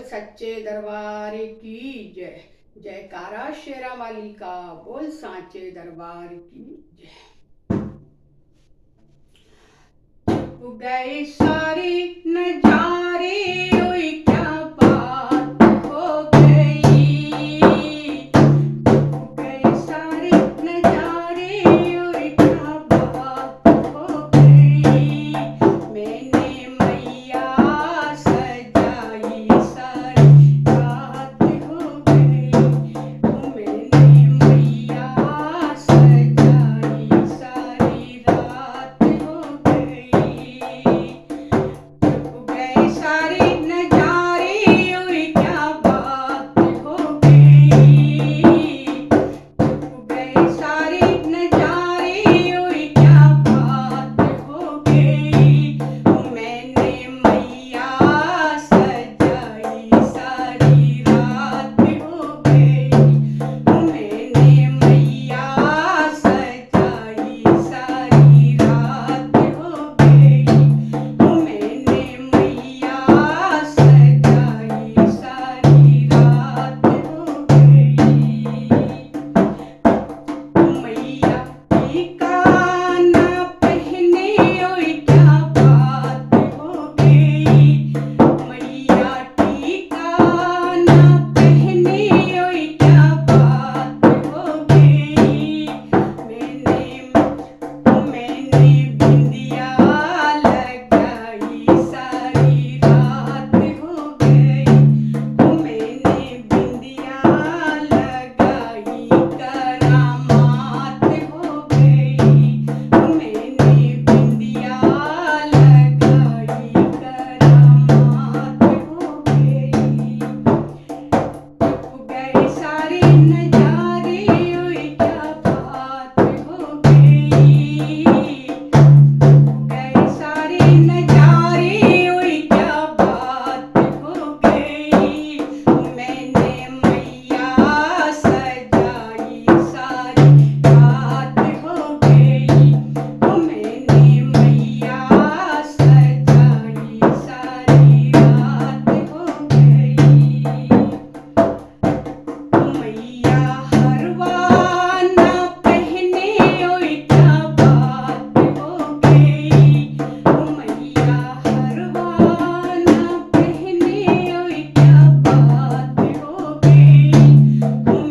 सच्चे दरबार की जय। जयकारा शेरा वाली का बोल सांचे दरबार की जय। गए सारे नजारे ओए क्या बात हो गई। गए सारे नजारे ओए क्या बात हो गई। मैंने मैया सजाई सारी रात हो गई। मैंने मैया सजाई सारी रात हो गई। गए सारे नजारे ओए क्या बात हो गई। गए सारे नजारे ओए क्या बात हो गई। मैंने मैया सजाई सारी रात हो गई। मैंने मैया सजाई सारी रात हो गई। मैंने मैया सजाई सारी रात हो गई। मैया टीका ना पहने ओए क्या बात हो गई। मैया टीका ना पहने ओए क्या बात हो गई। मैंने बिंदिया लगाई सारी रात हो गई। मैंने बिंदिया लगाई करामात हो गई। मैंने बिंदिया लगाई करामात हो गई। गए सारे नजारे ओए क्या बात हो गई। गए सारे नजारे ओए क्या बात हो गई। मैंने मैया सजाई सारी रात हो गई। मैंने मैया सजाई सारी रात हो गई। मैया हरवा ना पहने ओए क्या बात हो गई। मैया हरवा ना पहने ओए क्या बात हो गई।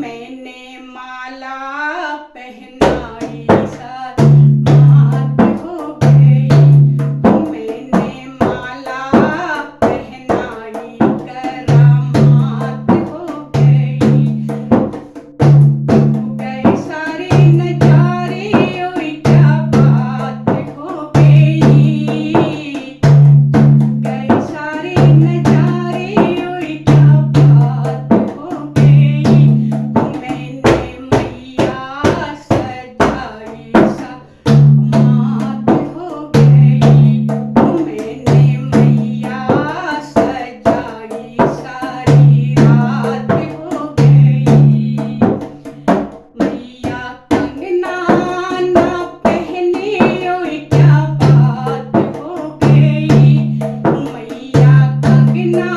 मैंने माला पहनाई मात हो गई। मैंने माला पहनाई करामात हो गई। गए सारे नजारे ओए क्या बात हो गई। गए सारे नजारे ओए क्या बात हो गई। मैंने मैया सजाई मात हो गई। मैंने मैया सजाई सारी रात हो गई। मैया कंगना ना पहने ओए क्या बात हो गई। मैया कंगना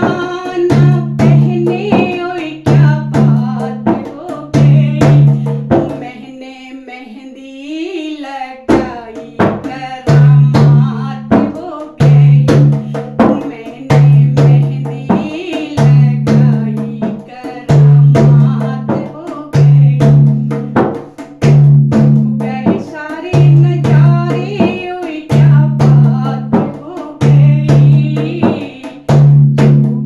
ना पहने ओए क्या बात हो गई। मैंने मेहंदी लगाई करामात हो गई। मैंने मेहंदी लगाई करामात हो गई। गए सारे नजारे ओए क्या बात हो गई।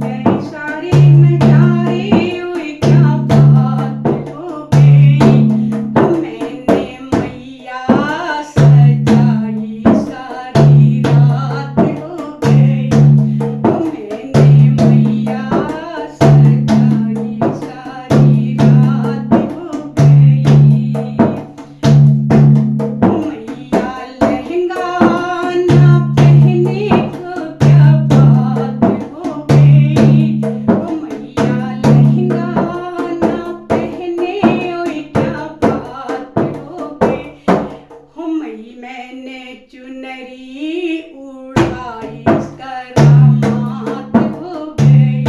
गए सारे नजारे ओए क्या बात हो गई। मैंने मैया सजाई सारी रात हो गई। मैंने मैया सजाई सारी रात हो गई। मैया लहंगा ना पहने को क्या बात हो गई। मैया लहंगा ना पहने ओए क्या बात हो गई। मैंने चुनरी उड़ाई करामात हो गई।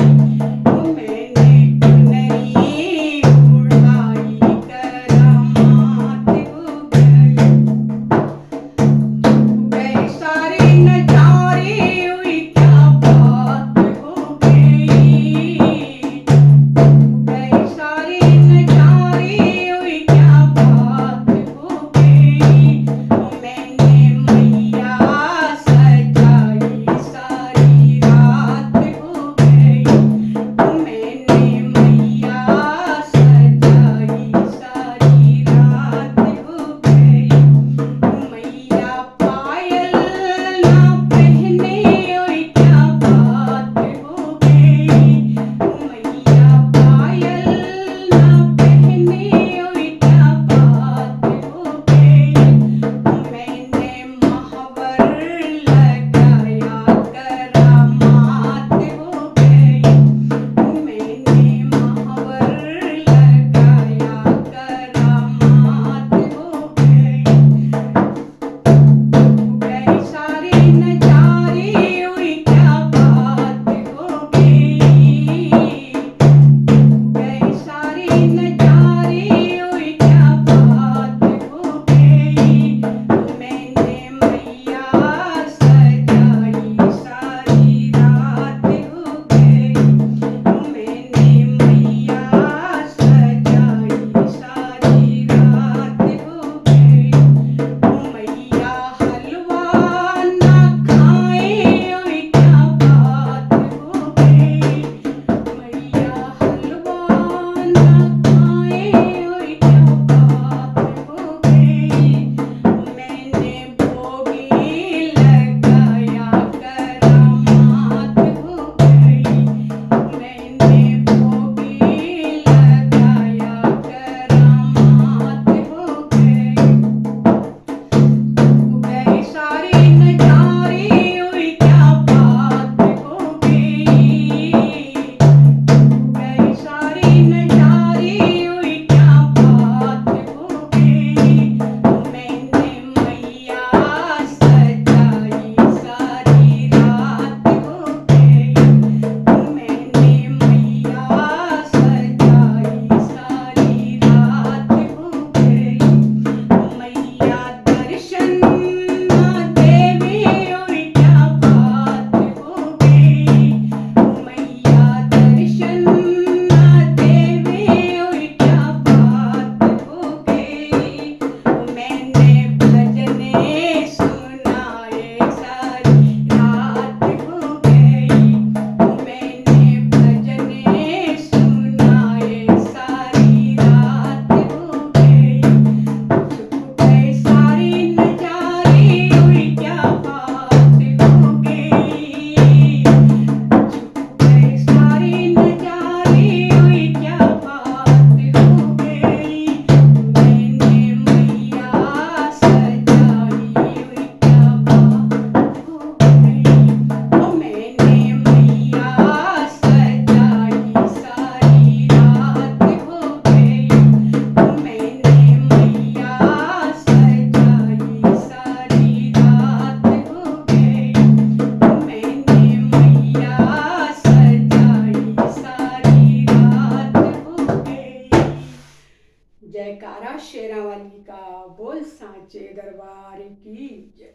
सांचे दरबार की जय।